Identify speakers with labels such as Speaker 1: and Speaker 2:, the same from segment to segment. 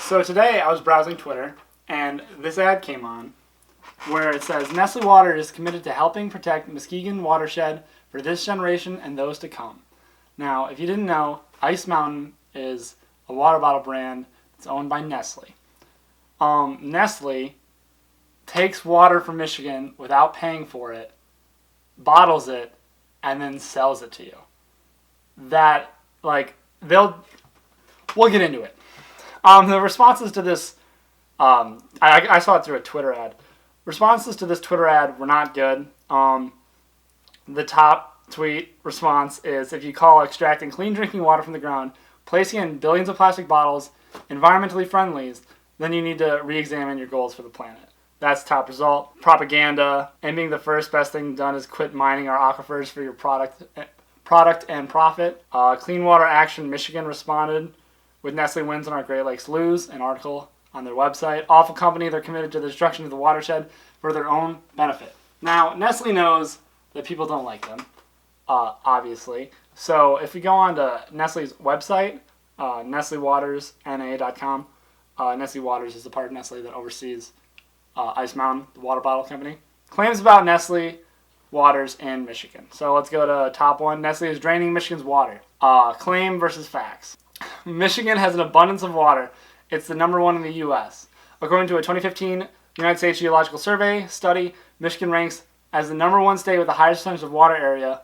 Speaker 1: So today I was browsing Twitter, and this ad came on where it says, Nestle Water is committed to helping protect Muskegon watershed for this generation and those to come. Now, if you didn't know, Ice Mountain is a water bottle brand that's owned by Nestle. Nestle takes water from Michigan without paying for it, bottles it, and then sells it to you. We'll get into it. The responses to this, I saw it through a Twitter ad. Responses to this Twitter ad were not good. The top tweet response is, if you call extracting clean drinking water from the ground, placing it in billions of plastic bottles, environmentally friendly, then you need to re-examine your goals for the planet. That's top result. Propaganda. Aiming the first best thing done is quit mining our aquifers for your product and profit. Clean Water Action Michigan responded with Nestle wins and our Great Lakes lose. An article on their website. Awful company, they're committed to the destruction of the watershed for their own benefit. Now, Nestle knows that people don't like them, obviously. So if we go on to Nestle's website, NestleWatersNA.com, Nestle Waters is the part of Nestle that oversees Ice Mountain, the water bottle company. Claims about Nestle Waters in Michigan. So let's go to top one. Nestle is draining Michigan's water. Claim versus facts. Michigan has an abundance of water. It's the number one in the U.S. According to a 2015 United States Geological Survey study, Michigan ranks as the number one state with the highest percentage of water area,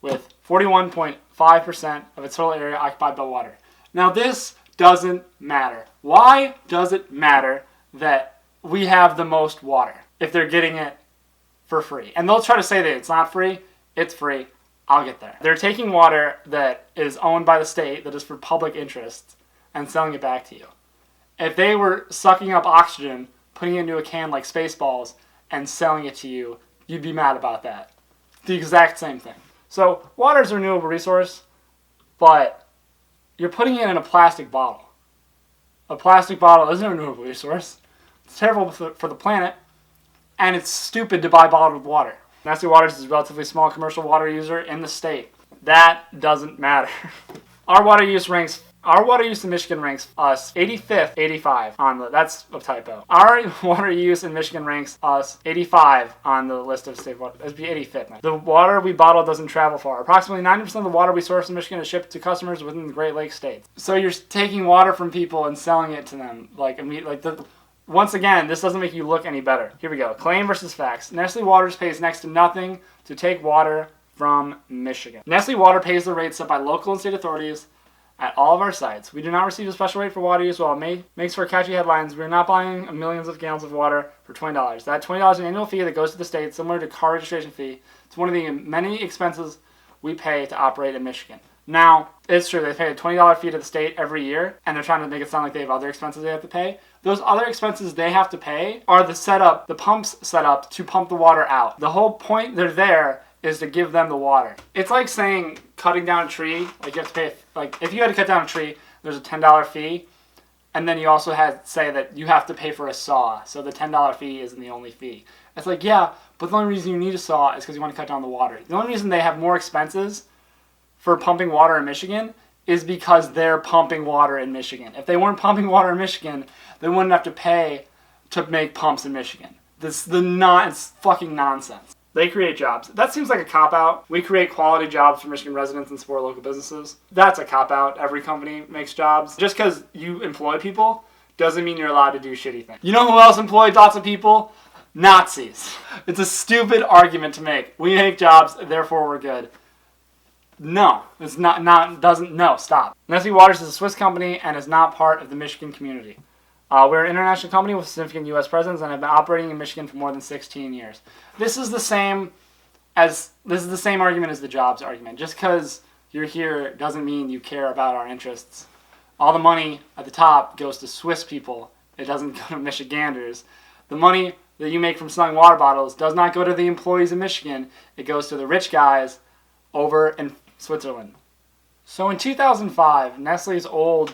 Speaker 1: with 41.5% of its total area occupied by water. Now this doesn't matter. Why does it matter that we have the most water if they're getting it for free? And they'll try to say that it's not free. It's free. I'll get there. They're taking water that is owned by the state, that is for public interest, and selling it back to you. If they were sucking up oxygen, putting it into a can like Spaceballs, and selling it to you, you'd be mad about that. The exact same thing. So water is a renewable resource, but you're putting it in a plastic bottle. A plastic bottle isn't a renewable resource. It's terrible for the planet, and it's stupid to buy bottled water. Nestle Waters is a relatively small commercial water user in the state. That doesn't matter. Our water use in Michigan ranks us 85th, 85 on the, that's a typo. Our water use in Michigan ranks us 85 on the list of state water. It'd be 85th now. The water we bottle doesn't travel far. Approximately 90% of the water we source in Michigan is shipped to customers within the Great Lakes states. So you're taking water from people and selling it to them. Once again, this doesn't make you look any better. Here we go. Claim versus facts. Nestle Waters pays next to nothing to take water from Michigan. Nestle Water pays the rates set by local and state authorities at all of our sites. We do not receive a special rate for water use. While it makes for catchy headlines, we are not buying millions of gallons of water for $20. That $20 is an annual fee that goes to the state, similar to car registration fee. It's one of the many expenses we pay to operate in Michigan. Now, it's true, they pay a $20 fee to the state every year, and they're trying to make it sound like they have other expenses they have to pay. Those other expenses they have to pay are the pumps set up to pump the water out. The whole point they're there is to give them the water. It's like saying cutting down a tree, like you have to pay, if you had to cut down a tree, there's a $10 fee, and then you also had to say that you have to pay for a saw, so the $10 fee isn't the only fee. It's like, yeah, but the only reason you need a saw is because you want to cut down the water. The only reason they have more expenses for pumping water in Michigan is because they're pumping water in Michigan. If they weren't pumping water in Michigan, they wouldn't have to pay to make pumps in Michigan. It's fucking nonsense. They create jobs. That seems like a cop-out. We create quality jobs for Michigan residents and support local businesses. That's a cop-out. Every company makes jobs. Just because you employ people doesn't mean you're allowed to do shitty things. You know who else employs lots of people? Nazis. It's a stupid argument to make. We make jobs, therefore we're good. No, it's no, stop. Nestle Waters is a Swiss company and is not part of the Michigan community. We're an international company with significant U.S. presence and have been operating in Michigan for more than 16 years. This is the same argument as the jobs argument. Just because you're here doesn't mean you care about our interests. All the money at the top goes to Swiss people. It doesn't go to Michiganders. The money that you make from selling water bottles does not go to the employees in Michigan. It goes to the rich guys over in Switzerland. So in 2005, Nestle's old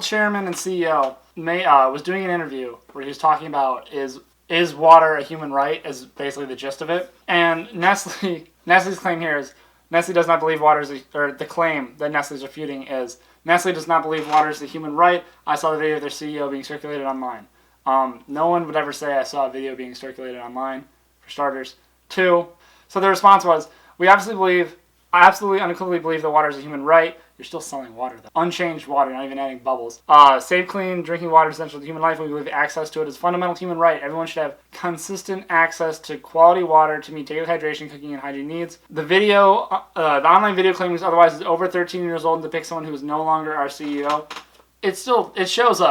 Speaker 1: chairman and CEO was doing an interview where he was talking about is water a human right, is basically the gist of it. And Nestle's claim here is Nestle does not believe water is, or the claim that Nestle is refuting is Nestle does not believe water is a human right. I saw the video of their CEO being circulated online. No one would ever say I saw a video being circulated online, for starters. 2, so the response was, I absolutely unequivocally believe that water is a human right. You're still selling water, though. Unchanged water, not even adding bubbles. Safe, clean drinking water is essential to human life. We believe access to it is a fundamental human right. Everyone should have consistent access to quality water to meet daily hydration, cooking, and hygiene needs. The online video claiming otherwise is over 13 years old and depicts someone who is no longer our CEO. It shows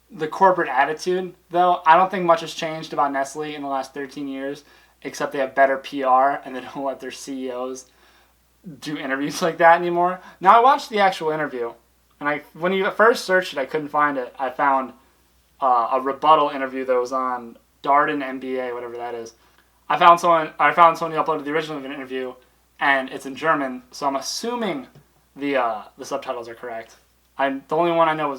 Speaker 1: the corporate attitude, though. I don't think much has changed about Nestle in the last 13 years, except they have better PR and they don't let their CEOs do interviews like that anymore. Now, I watched the actual interview, and when you first searched it, I couldn't find it. I found a rebuttal interview that was on Darden MBA, whatever that is. I found someone who uploaded the original interview, and it's in German, so I'm assuming the subtitles are correct. The only word I know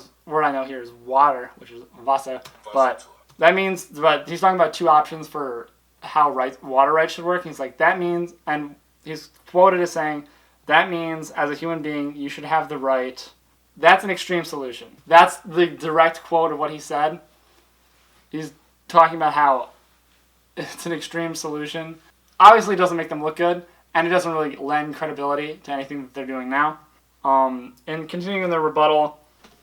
Speaker 1: here is water, which is Wasser, but he's talking about 2 options for how water rights should work. He's like, that means, and he's quoted as saying, that means as a human being, you should have the right. That's an extreme solution. That's the direct quote of what he said. He's talking about how it's an extreme solution. Obviously, it doesn't make them look good, and it doesn't really lend credibility to anything that they're doing now. In continuing their rebuttal,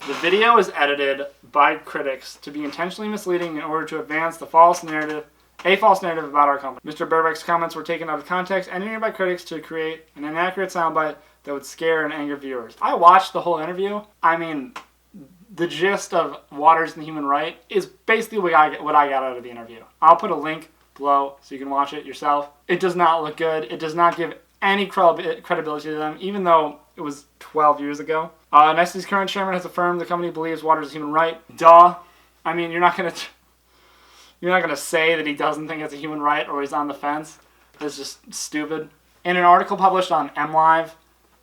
Speaker 1: the video is edited by critics to be intentionally misleading in order to advance a false narrative about our company. Mr. Burbeck's comments were taken out of context, engineered by critics to create an inaccurate soundbite that would scare and anger viewers. I watched the whole interview. I mean, the gist of water is the human right is basically what I got out of the interview. I'll put a link below so you can watch it yourself. It does not look good. It does not give any credibility to them, even though it was 12 years ago. Nestle's current chairman has affirmed the company believes water is a human right. Duh. I mean, you're not gonna say that he doesn't think it's a human right or he's on the fence. That's just stupid. In an article published on MLive,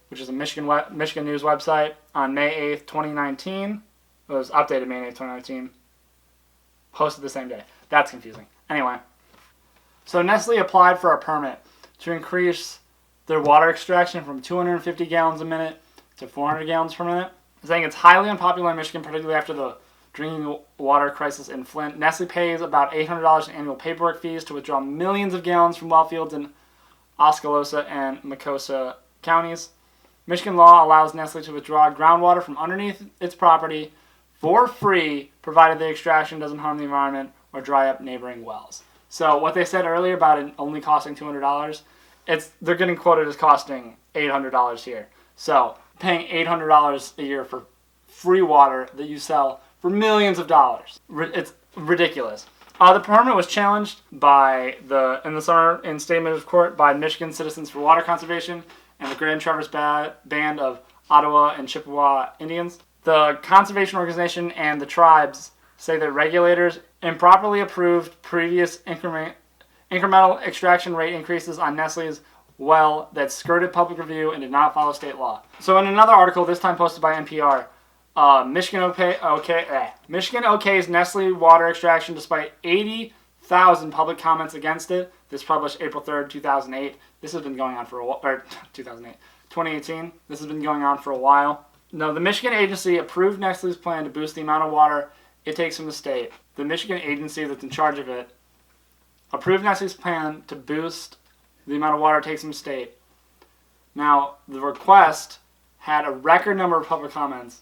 Speaker 1: which is a Michigan news website, on May 8th, 2019, it was updated May 8th, 2019, posted the same day. That's confusing. Anyway, so Nestle applied for a permit to increase their water extraction from 250 gallons a minute to 400 gallons per minute, saying it's highly unpopular in Michigan, particularly after the drinking water crisis in Flint. Nestle pays about $800 in annual paperwork fees to withdraw millions of gallons from well fields in Oskaloosa and Macosa counties. Michigan law allows Nestle to withdraw groundwater from underneath its property for free, provided the extraction doesn't harm the environment or dry up neighboring wells. So what they said earlier about it only costing $200, they're getting quoted as costing $800 here. So paying $800 a year for free water that you sell for millions of dollars. It's ridiculous. The permit was challenged in the summer in state administrative court by Michigan Citizens for Water Conservation and the Grand Traverse Band of Ottawa and Chippewa Indians. The conservation organization and the tribes say that regulators improperly approved previous incremental extraction rate increases on Nestle's well that skirted public review and did not follow state law. So in another article, this time posted by NPR, Michigan okays Nestle water extraction despite 80,000 public comments against it. This published April 3rd, 2008. This has been going on for a while, or 2018. This has been going on for a while. No, the Michigan agency approved Nestle's plan to boost the amount of water it takes from the state. The Michigan agency that's in charge of it approved Nestle's plan to boost the amount of water it takes from the state. Now, the request had a record number of public comments,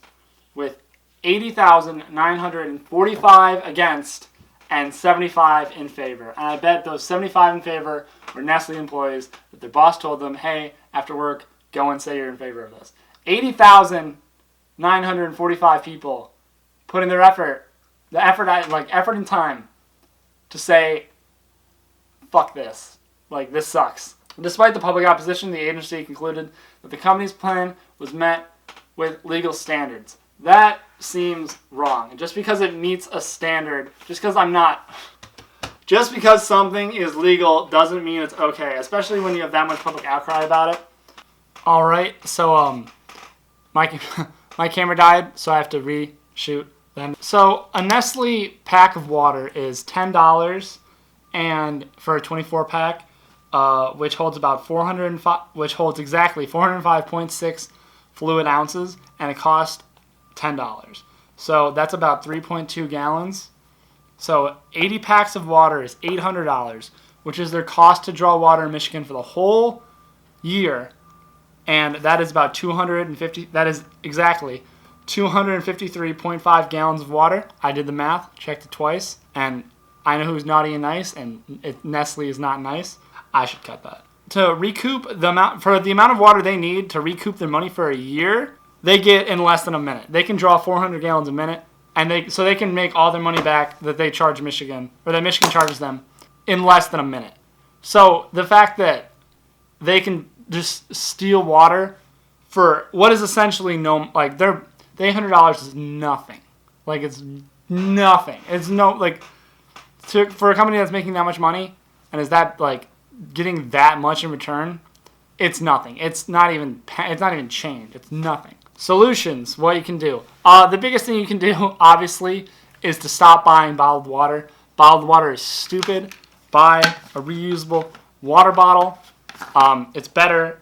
Speaker 1: with 80,945 against and 75 in favor. And I bet those 75 in favor were Nestle employees that their boss told them, hey, after work, go and say you're in favor of this. 80,945 people put in their effort and time to say, fuck this. Like, this sucks. Despite the public opposition, the agency concluded that the company's plan was met with legal standards. That seems wrong. And just because it meets a standard, just because something is legal doesn't mean it's okay, especially when you have that much public outcry about it. Alright, so my camera died, so I have to reshoot them. So a Nestle pack of water is $10 and for a 24 pack, which holds exactly 405.64 fluid ounces, and it cost $10. So that's about 3.2 gallons. So 80 packs of water is $800, which is their cost to draw water in Michigan for the whole year. And that is about 250, that is exactly 253.5 gallons of water. I did the math, checked it twice, and I know who's naughty and nice, and Nestle is not nice. I should cut that. To recoup the amount of water they need to recoup their money for a year, they get in less than a minute. They can draw 400 gallons a minute, and they can make all their money back that they charge Michigan, or that Michigan charges them, in less than a minute. So the fact that they can just steal water for what is essentially the $800 is nothing. Like, it's nothing. It's no, like, for a company that's making that much money and is that, like, getting that much in return, it's nothing. It's not even change. It's nothing. Solutions, what you can do. The biggest thing you can do, obviously, is to stop buying bottled water. Bottled water is stupid. Buy a reusable water bottle. It's better.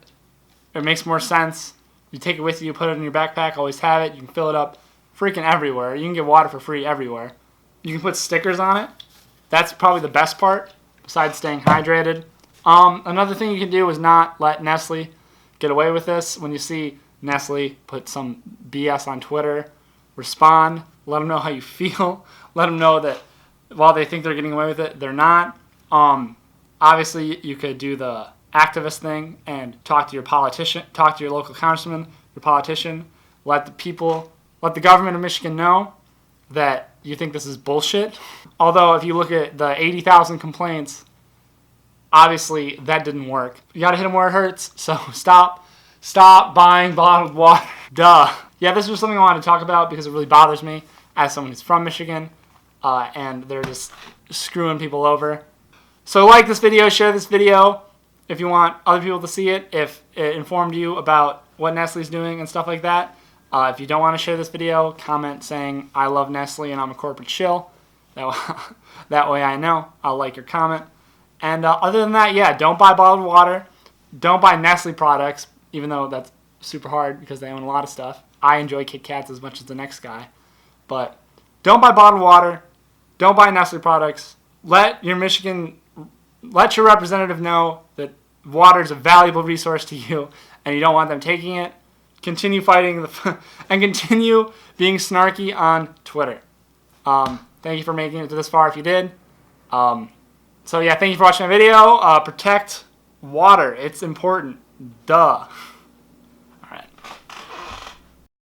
Speaker 1: It makes more sense. You take it with you, put it in your backpack, always have it. You can fill it up freaking everywhere. You can get water for free everywhere. You can put stickers on it. That's probably the best part, besides staying hydrated. Another thing you can do is not let Nestle get away with this. When you see Nestle put some BS on Twitter, respond. Let them know how you feel. Let them know that while they think they're getting away with it, they're not. Obviously, you could do the activist thing and talk to your politician, talk to your local councilman, your politician. Let the government of Michigan know that you think this is bullshit. Although, if you look at the 80,000 complaints, obviously that didn't work. You gotta hit them where it hurts. So stop buying bottled water. Duh. Yeah, this was something I wanted to talk about because it really bothers me as someone who's from Michigan, and they're just screwing people over. So like this video, share this video if you want other people to see it, if it informed you about what Nestle's doing and stuff like that. If you don't want to share this video, comment saying, I love Nestle and I'm a corporate shill. That way I know. I'll like your comment. And other than that, yeah, don't buy bottled water. Don't buy Nestle products, even though that's super hard because they own a lot of stuff. I enjoy Kit Kats as much as the next guy. But don't buy bottled water. Don't buy Nestle products. Let your representative know that water is a valuable resource to you and you don't want them taking it. Continue fighting and continue being snarky on Twitter. Thank you for making it to this far if you did. So yeah, thank you for watching my video. Protect water. It's important. Duh.